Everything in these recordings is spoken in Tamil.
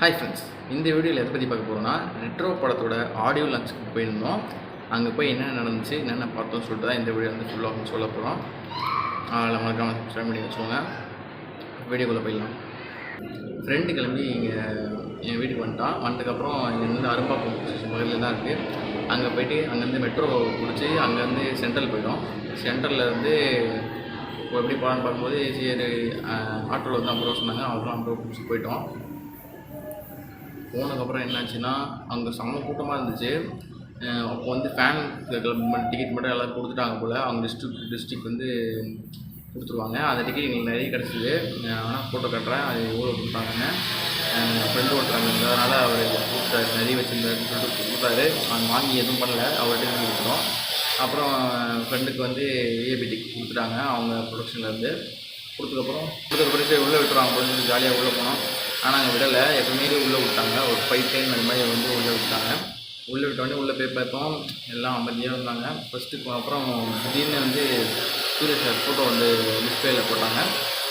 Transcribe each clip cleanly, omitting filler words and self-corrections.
ஹாய் ஃப்ரெண்ட்ஸ், இந்த வீடியோவில் எதை பற்றி பார்க்க போகிறோம்னா ரெட்ரோ படத்தோட ஆடியோ லான்ச்சுக்கு போயிருந்தோம். அங்கே போய் என்னென்ன நடந்துச்சு, என்னென்ன பார்த்தோம்னு சொல்லிட்டு தான் இந்த வீடியோ வந்து ஃபுல்லாக சொல்ல போகிறோம். அதில் மறக்காம சப்ஸ்கிரைப் பண்ணி வச்சுக்கோங்க. வீடியோக்குள்ளே போயிடலாம். ஃப்ரெண்டு கிளம்பி இங்கே என் வீட்டுக்கு வந்துட்டதுக்கப்புறம் இங்கேருந்து அரும்பாக்கம் ஸ்டேஷன் பக்கத்தில் தான் இருக்குது. அங்கே போய்ட்டு அங்கேருந்து மெட்ரோ பிடிச்சி அங்கேருந்து சென்ட்ரல் போயிடும். சென்ட்ரல்லேருந்து எப்படி போகலான்னு பார்க்கும்போது சரி ஆட்டோவில் வந்து 50 ரூபா சொன்னாங்க. அவரும் 50 ரூபா பிடிச்சி போயிட்டோம். போனதுக்கப்புறம் என்னாச்சுன்னா அங்கே செம்ம கூட்டமாக இருந்துச்சு. அப்போ வந்து ஃபேன் டிக்கெட் மட்டும் எல்லோரும் கொடுத்துட்டாங்க போல். அவங்க டிஸ்ட்ரிக்ட் வந்து கொடுத்துருவாங்க. அந்த டிக்கெட் எங்களுக்கு நிறைய கிடச்சிது. ஆனால் ஃபோட்டோ கட்டுறேன் அது எவ்வளோ கொடுத்தாங்கன்னு. ஃப்ரெண்டு ஓட்டுறாங்க, அதனால் அவர் கொடுத்தாரு, நிறைய வச்சுருந்தாருன்னு சொல்லிட்டு கொடுத்தாரு. அவங்க வாங்கி எதுவும் பண்ணல, அவர்கிட்ட கொடுத்துட்டோம். அப்புறம் ஃப்ரெண்டுக்கு வந்து விஐபி டிக்கெட் கொடுத்துட்டாங்க அவங்க ப்ரொடக்ஷன்லேருந்து. கொடுத்ததுக்கப்புறம் சரி உள்ளே விட்டுருவாங்க, கொஞ்சம் ஜாலியாக உள்ளே போனோம். ஆனால் அங்கே விடலை, எப்போவுமே உள்ளே விட்டாங்க. ஒரு 5 டைம் அந்த மாதிரி வந்து உள்ளே விட்டாங்க. உள்ளே விட்டோடனே உள்ளே போய் பார்த்தோம், எல்லாம் அமைதியாக இருந்தாங்க. ஃபஸ்ட்டுக்கு அப்புறம் திடீர்னு வந்து சூரிய சார் ஃபோட்டோ வந்து டிஸ்பிளேயில் போட்டாங்க.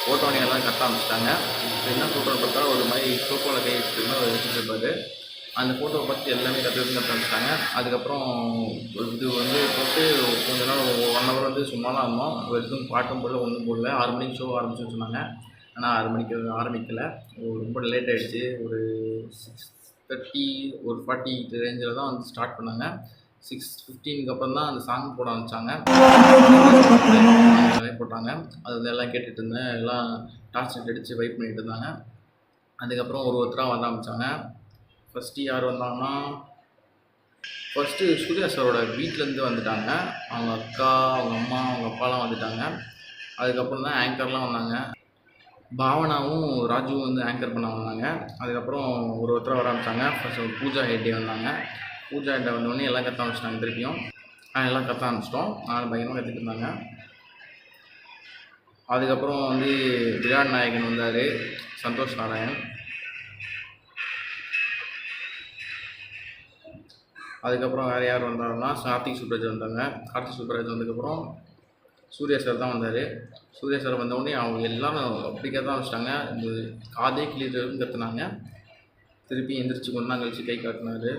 ஃபோட்டோனே எல்லாம் கட்ட ஆரம்பிச்சிட்டாங்க. என்ன ஃபோட்டோன்னு பார்த்தா ஒரு மாதிரி சோஃபாவில் கை வச்சுட்டு ஒரு வச்சுருப்பாரு. அந்த ஃபோட்டோவை பார்த்து எல்லாமே கற்று ஆரம்பிச்சிட்டாங்க. அதுக்கப்புறம் இது வந்து போட்டு கொஞ்ச நாள் 1 ஹவர் வந்து சும்மாலாம் இருந்தோம். எதுவும் பாட்டும் போடல, ஒன்றும் போடல. 6 மணிக்கு ஷோ ஆரம்பிச்சுன்னு சொன்னாங்க. ஆனால் 6 மணிக்கு ஆரம்பிக்கலை. ரொம்ப லேட் ஆகிடுச்சு. ஒரு 6:30 ஒரு 40 ரேஞ்சில் தான் வந்து ஸ்டார்ட் பண்ணாங்க. 6:15க்கு அப்புறம் தான் அந்த சாங் போட ஆரம்பித்தாங்க. போட்டாங்க. அது எல்லாம் கேட்டுட்டு இருந்தேன். எல்லாம் டார்ச் லைட் அடித்து வைப் பண்ணிகிட்டு இருந்தாங்க. அதுக்கப்புறம் ஒருத்தராக வர ஆரம்பித்தாங்க. ஃபஸ்ட்டு யார் வந்தாங்கன்னா, ஃபஸ்ட்டு சூர்யா சாரோட வீட்டிலேருந்து வந்துட்டாங்க. அவங்க அக்கா, அவங்க அம்மா, அவங்க அப்பாலாம் வந்துட்டாங்க. அதுக்கப்புறம் தான் ஆங்கர்லாம் வந்தாங்க. பாவனாவும் ராஜுவும் வந்து ஆங்கர் பண்ண வந்தாங்க. அதுக்கப்புறம் ஒருத்தராக வர ஆரம்பித்தாங்க. ஃபஸ்ட்டு பூஜா ஹெட்டே வந்தாங்க. பூஜா ஹெட்டை வந்தோடனே எல்லாம் கற்ற ஆரம்பிச்சிட்டாங்க. திருப்பியும் எல்லாம் கற்ற ஆரம்பிச்சிட்டோம். பயங்கரமாக கற்றுட்டு இருந்தாங்க. அதுக்கப்புறம் வந்து விராட் நாயகன் வந்தார், சந்தோஷ் நாராயண். அதுக்கப்புறம் வேறு யார் வந்தாருன்னா கார்த்திக் சுப்ராஜ் வந்தாங்க. கார்த்திக் சுப்ராஜ் வந்ததுக்கப்புறம் சூர்யா சார் தான் வந்தார். சூர்யா சார் வந்தோடனே அவங்க எல்லோரும் அப்படி கற்ற ஆரம்பிச்சிட்டாங்க. இந்த காதே கிளியர்னு கற்றுனாங்க. திருப்பி எந்திரிச்சு கொஞ்ச நாள் கழிச்சு கை காட்டினார்.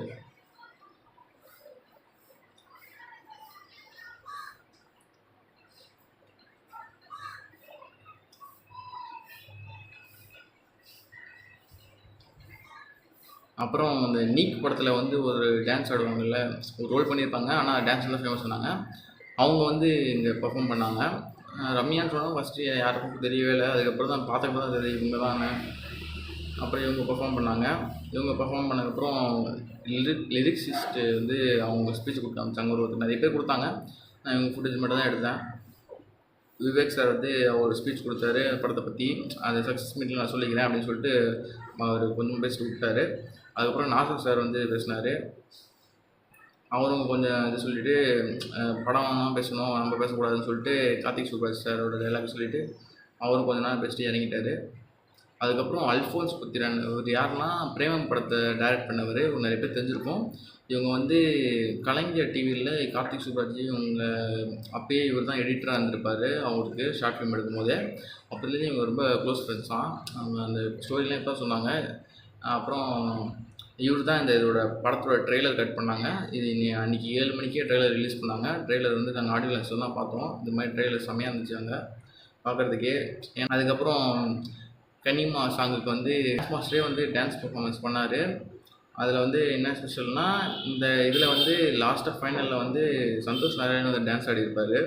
அப்புறம் அந்த நீக் படத்தில் வந்து ஒரு டான்ஸ் ஆடுவாங்கல்ல, ஒரு ரோல் பண்ணியிருப்பாங்க. ஆனால் டான்ஸ்லாம் ஃபேமஸ் பண்ணாங்க. அவங்க வந்து இங்கே பர்ஃபார்ம் பண்ணாங்க. ரம்யான்னு சொன்னால் ஃபஸ்ட்டு யாருக்கும் தெரியவே இல்லை. அதுக்கப்புறம் தான் பார்த்தப்ப தான் தெரியும் இவங்க தான். அப்புறம் இவங்க பர்ஃபார்ம் பண்ணாங்க. இவங்க பர்ஃபார்ம் பண்ணதுக்கப்புறம் லிரிக்ஸிஸ்ட்டு வந்து அவங்க ஸ்பீச் கொடுக்க ஆரம்பித்தாங்க. ஒருத்தர் நிறைய பேர் கொடுத்தாங்க. நான் இவங்க ஃபுட்டேஜ் மட்டும் தான் எடுத்தேன். விவேக் சார் வந்து ஒரு ஸ்பீச் கொடுத்தாரு படத்தை பற்றி. அதை சக்ஸஸ் மீட்டில் நான் சொல்லிக்கிறேன் அப்படின்னு சொல்லிட்டு அவர் கொஞ்சம் பேசிட்டு விட்டார். அதுக்கப்புறம் நாசர் சார் வந்து பேசினார். அவரும் கொஞ்சம் இது சொல்லிவிட்டு படம் பேசணும், நம்ம பேசக்கூடாதுன்னு சொல்லிட்டு கார்த்திக் சுப்ராஜ் சாரோட டைலாக் சொல்லிவிட்டு அவரும் கொஞ்ச நேரம் பேசிட்டு இறங்கிட்டார். அதுக்கப்புறம் அல்ஃபோன்ஸ் புத்திரன், இவர் யாருன்னா பிரேமம் படத்தை டைரக்ட் பண்ணவர். நிறைய பேர் தெரிஞ்சிருக்கும். இவங்க வந்து கலைஞர் டிவியில் கார்த்திக் சுப்ராஜ் இவங்க அப்பயே இவர் தான் எடிட்டராக இருந்திருப்பார். அவருக்கு ஷார்ட் ஃபிலிம் எடுக்கும்போதே அப்போதுலேருந்து இவங்க ரொம்ப க்ளோஸ் ஃப்ரெண்ட்ஸ் தான். அவங்க அந்த ஸ்டோரிலாம் இப்போ சொன்னாங்க. அப்புறம் இவர் தான் இதோட படத்தோட ட்ரெய்லர் கட் பண்ணாங்க. இது அன்றைக்கி 7 மணிக்கே ட்ரெய்லர் ரிலீஸ் பண்ணாங்க. ட்ரெய்லர் வந்து நாங்கள் ஆடியோ லான்ச்சில் தான் பார்த்தோம். இந்த மாதிரி ட்ரெய்லர் செம்மையாக இருந்துச்சு அங்கே பார்க்குறதுக்கே. அதுக்கப்புறம் கனிமா சாங்குக்கு வந்து மாஸ்டரே வந்து டான்ஸ் பர்ஃபார்மன்ஸ் பண்ணார். அதில் வந்து என்ன ஸ்பெஷல்னால், இந்த இதில் வந்து லாஸ்ட்டாக ஃபைனலில் வந்து சந்தோஷ் நாராயணன் வந்து டான்ஸ் ஆடியிருப்பார்.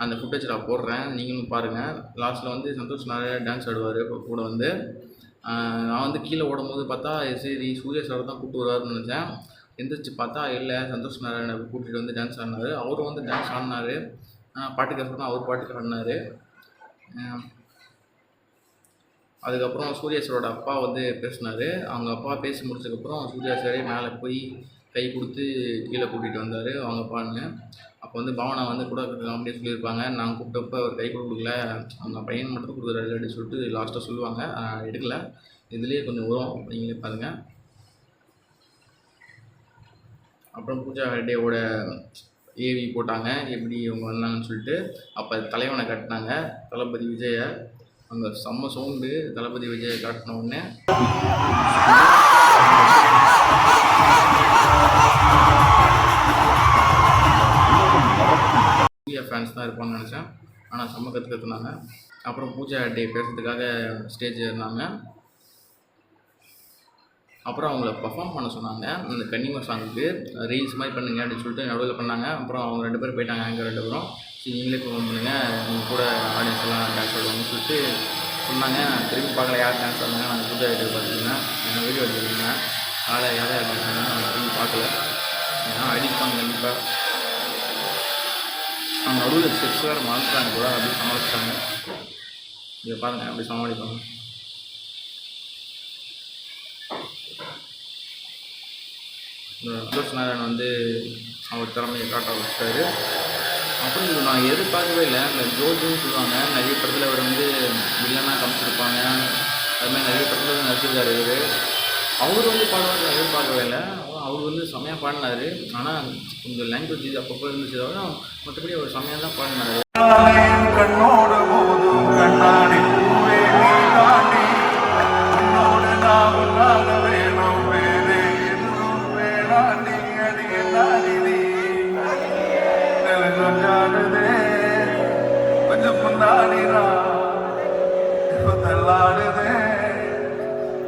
அந்த ஃபுட்டேஜ் நான் போடுறேன், நீங்களும் பாருங்கள். லாஸ்ட்டில் வந்து சந்தோஷ் நாராயணன் டான்ஸ் ஆடுவார் கூட வந்து. நான் வந்து கீழே ஓடும்போது பார்த்தா சரி சூர்யா சார் தான் கூப்பிட்டு வருவார்னு நினச்சேன். எந்திரிச்சு பார்த்தா இல்லை, சந்தோஷ் நாராயணனை கூட்டிகிட்டு வந்து டான்ஸ் ஆடினார். அவரும் வந்து டான்ஸ் ஆடினார். பாட்டுக்கு சொன்னால் அவர் பாட்டுக்கு ஆடினார். அதுக்கப்புறம் சூர்யா சாரோட அப்பா வந்து பேசினார். அவங்க அப்பா பேசி முடிச்சதுக்கப்புறம் சூர்யா சாரே மேலே போய் கை கொடுத்து கீழே கூட்டிகிட்டு வந்தார் அவங்க அப்பான்னு. அப்போ வந்து பாவனா வந்து கூட காமெடியாக சொல்லியிருப்பாங்க, நான் கூப்பிட்டப்போ அவர் கை கூட கொடுக்கல, அவங்க பையன் மட்டும் கொடுக்குறாரு அப்படின்னு சொல்லிட்டு லாஸ்ட்டாக சொல்லுவாங்க. எடுக்கலை, இதுலேயே கொஞ்சம் வரும், நீங்களே பாருங்கள். அப்புறம் பூஜா ஹெட்டேவோட ஏவி போட்டாங்க, எப்படி இவங்க வந்தாங்கன்னு சொல்லிட்டு. அப்போ தலைவனை கட்டினாங்க, தளபதி விஜயை. அங்கே செம்ம சவுண்டு தளபதி விஜயை காட்டின உடனே சூர்யா ஃபேன்ஸ் தான் இருப்பான்னு நினச்சேன். ஆனால் செம்ம கற்றுனாங்க. அப்புறம் பூஜா டே பேசுறதுக்காக ஸ்டேஜ் இருந்தாங்க. அப்புறம் அவங்கள பர்ஃபார்ம் பண்ண சொன்னாங்க. அந்த கன்னிமா சாங்குக்கு ரீல்ஸ் மாதிரி பண்ணுங்க அப்படின்னு சொல்லிட்டு நடுவில் பண்ணாங்க. அப்புறம் அவங்க 2 பேரும் போயிட்டாங்க. ஆங்கர் 2 பேரும் சரி நீங்களே பர்ஃபார்ம் பண்ணுங்கள், நீங்கள் கூட ஆடியன்ஸ் எல்லாம் டான்ஸ் ஆடுவாங்கன்னு சொல்லிட்டு சொன்னாங்க. திரும்பி பார்க்கல யார் டான்ஸ் ஆடுனாங்க. நாங்கள் பூஜா வீட்டுக்கு பார்த்துருந்தேன், நான் வீடியோ எடுத்துருந்தேன். யார் டான்ஸ் ஆடுனாங்க நாங்கள் திரும்பி பார்க்கல. ஏன்னா அடிப்பாங்க கண்டிப்பாக. அவங்க நடுவில் ஸ்டெப்ஸ் வேறு மறந்துட்டாங்க கூட, அப்படி சமாளிச்சிட்டாங்க. இதை பாருங்கள் அப்படி சமாளிப்பாங்க. சந்தோஷ் நாராயண் வந்து அவர் திறமையை காட்ட வச்சுட்டாரு. அப்புறம் இது நான் எதிர்பார்க்கவே இல்லை. இந்த ஜோஜுன்னு சொல்லுவாங்க, நிறைய படத்தில் அவர் வந்து வில்லனாக காமிச்சிருப்பாங்க. அதுமாதிரி நிறைய படத்தில் நடிச்சிருக்காரு இவர். அவர் வந்து பாடுவார் நான் எதிர்பார்க்கவே இல்லை. அவர் வந்து செம்மையாக பாடினார். ஆனால் கொஞ்சம் லாங்குவேஜ் இது அப்பப்போ இருந்துச்சு தவிர மற்றபடி அவர் செம்மையாக தான் பாடினார். கண்ணோட போதும் கண்ணாடி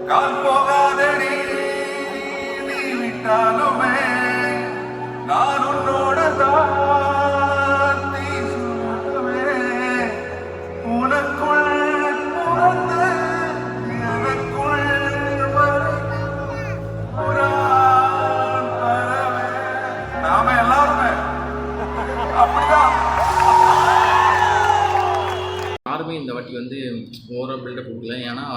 கால் போகாதடி நீ விட்டாலுமே நான் உன்னோட தான் நீ சொல்லவே உனக்குள் புறந்து எனக்குள் பரவே. நாம எல்லாருமே அப்படிதான். யாருமே இந்த வாட்டி வந்து ஓவரால் பில்டப் கொடுக்கல. ஏன்னா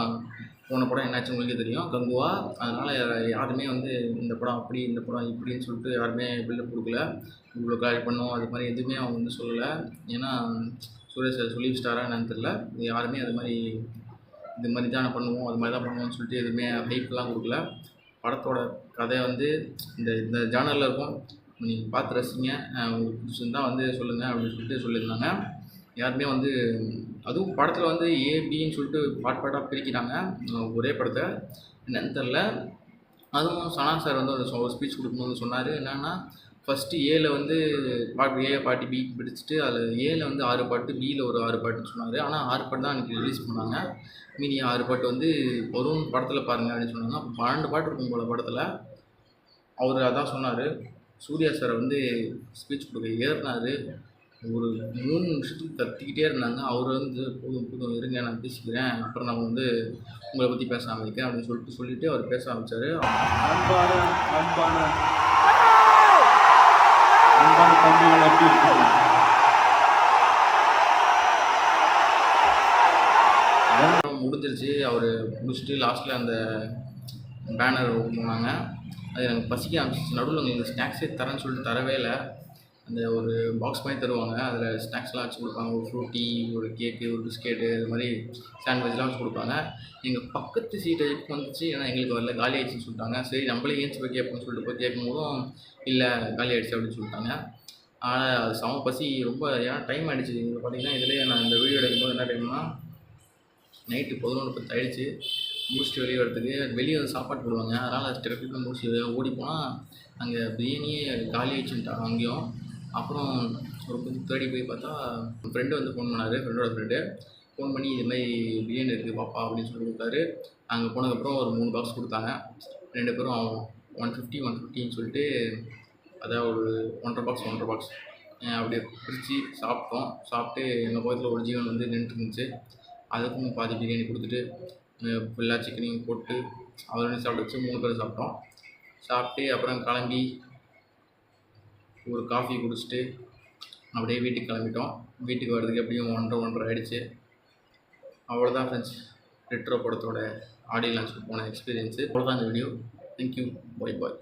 போன படம் என்னாச்சு உங்களுக்கே தெரியும், கங்குவா. அதனால் யாருமே வந்து இந்த படம் அப்படி இந்த படம் இப்படின்னு சொல்லிட்டு யாருமே பில்டப் கொடுக்கல. இவ்வளோ கலெக்ட் பண்ணோம் அது மாதிரி எதுவுமே அவங்க வந்து சொல்லலை. ஏன்னா சுரேஷ் சொல்லி வச்சிட்டாரா என்னன்னு தெரியல. யாருமே அது மாதிரி இது மாதிரி தான் பண்ணுவோம் அது மாதிரி தான் பண்ணுவோம்னு சொல்லிட்டு எதுவுமே ஹைப்லாம் கொடுக்கல. படத்தோட கதை வந்து இந்த இந்த ஜானரில் இருக்கும், நீங்கள் பார்த்து ரசிங்க, உங்களுக்கு பிடிச்சிருந்தால் வந்து சொல்லுங்கள் அப்படின்னு சொல்லிட்டு சொல்லியிருந்தாங்க. யாருமே வந்து அதுவும் படத்தில் வந்து ஏபின்னு சொல்லிட்டு பாட்டாக பிரிக்கிறாங்க ஒரே படத்தை, என்னன்னு தெரில. அதுவும் சனா சார் வந்து ஒரு ஸ்பீச் கொடுக்கும்போது சொன்னார் என்னென்னா, ஃபஸ்ட்டு ஏல வந்து பாட்டு ஏ பாட்டு பி பிடிச்சிட்டு அதில் ஏல வந்து 6 பாட்டு, பியில் ஒரு 6 பாட்டுன்னு சொன்னார். ஆனால் 6 பாட்டு தான் அன்றைக்கி ரிலீஸ் பண்ணாங்க. மீதி 6 பாட்டு வந்து வரும் படத்தில் பாருங்கள் அப்படின்னு சொன்னாங்க. அப்போ 12 பாட்டு இருக்கும் போல் படத்தில். அவர் அதான் சொன்னார். சூர்யா சார் வந்து ஸ்பீச் கொடுக்க ஏறினார். ஒரு 3 நிமிஷத்துக்கு கத்திக்கிட்டே இருந்தாங்க. அவர் வந்து போதும் இருங்க நான் பேசிக்கிறேன், அப்புறம் நான் வந்து உங்களை பற்றி பேச ஆரம்பிக்கிறேன் அப்படின்னு சொல்லிட்டு அவர் பேச ஆரம்பித்தார். முடிஞ்சிருச்சு. அவர் முடிச்சுட்டு லாஸ்ட்டில் அந்த பேனர் போனாங்க. அது எனக்கு பசிக்க ஆரம்பிச்சிச்சு. நடுவில் உங்களுக்கு ஸ்நாக்ஸே தரேன்னு சொல்லிட்டு தரவே இல்லை. அந்த ஒரு பாக்ஸ் மாதிரி தருவாங்க, அதில் ஸ்நாக்ஸ்லாம் வச்சு கொடுப்பாங்க. ஒரு ஃப்ரூட்டி, ஒரு கேக்கு, ஒரு பிஸ்கெட்டு, இது மாதிரி சாண்ட்விச்லாம் வச்சு கொடுப்பாங்க. எங்கள் பக்கத்து சீட்டை எப்போ வந்துச்சு, ஏன்னா எங்களுக்கு வரல காலி ஆகிடுச்சின்னு சொல்லிட்டாங்க. சரி நம்மளே ஏஞ்சி போய் கேட்போம்னு சொல்லிட்டு போய் கேட்கும்போதும் இல்லை காலி ஆகிடுச்சு அப்படின்னு சொல்லிட்டாங்க. ஆனால் அது செம பசி ரொம்ப. ஏன்னா டைம் ஆகிடுச்சு. இங்கே பார்த்தீங்கன்னா இதிலே நான் இந்த வீடியோ எடுக்கும்போது என்ன டைம்னா நைட்டு 11:10 ஆகிடுச்சு. முடிச்சுட்டு வெளியே வரத்துக்கு வெளியே வந்து சாப்பாடு போடுவாங்க. அதனால் டெரப்பில் முடிச்சு ஓடி போனால் அங்கே பிரியாணியே காலி ஆகிடுச்சுட்டாங்க அங்கேயும். அப்புறம் ஒரு கொஞ்சம் தேடி போய் பார்த்தா என் ஃப்ரெண்டு வந்து ஃபோன் பண்ணார். ஃப்ரெண்டோட ஃப்ரெண்டு ஃபோன் பண்ணி இது மாதிரி பிரியாணி இருக்குது பாப்பா அப்படின்னு சொல்லி கொடுத்தாரு. அங்கே போனதுக்கப்புறம் ஒரு 3 பாக்ஸ் கொடுத்தாங்க. 2 பேரும் 150 150ன்னு சொல்லிட்டு அதாவது ஒரு 1.5 பாக்ஸ் அப்படியே பிரித்து சாப்பிட்டோம். சாப்பிட்டு எங்கள் பக்கத்தில் ஒரு ஜீவன் வந்து நின்றுருந்துச்சு. அதுக்கும் பாதி பிரியாணி கொடுத்துட்டு எல்லா சிக்கனையும் போட்டு அவரோட சாப்பிட்டு வச்சு 3 பேர் சாப்பிட்டோம். சாப்பிட்டு அப்புறம் கிளம்பி ஒரு காஃபி குடிச்சிட்டு அப்படியே வீட்டுக்கு கிளம்பிட்டோம். வீட்டுக்கு வர்றதுக்கு எப்படியும் 1:30 ஆகிடுச்சு. அவ்வளோதான் ஃப்ரெண்ட்ஸ், ரெட்ரோ படத்தோட ஆடியோ லான்ச்சுக்கு போன எக்ஸ்பீரியன்ஸு. அவ்வளோதான் இந்த வீடியோ. தேங்க்யூ, பாய் பாய்.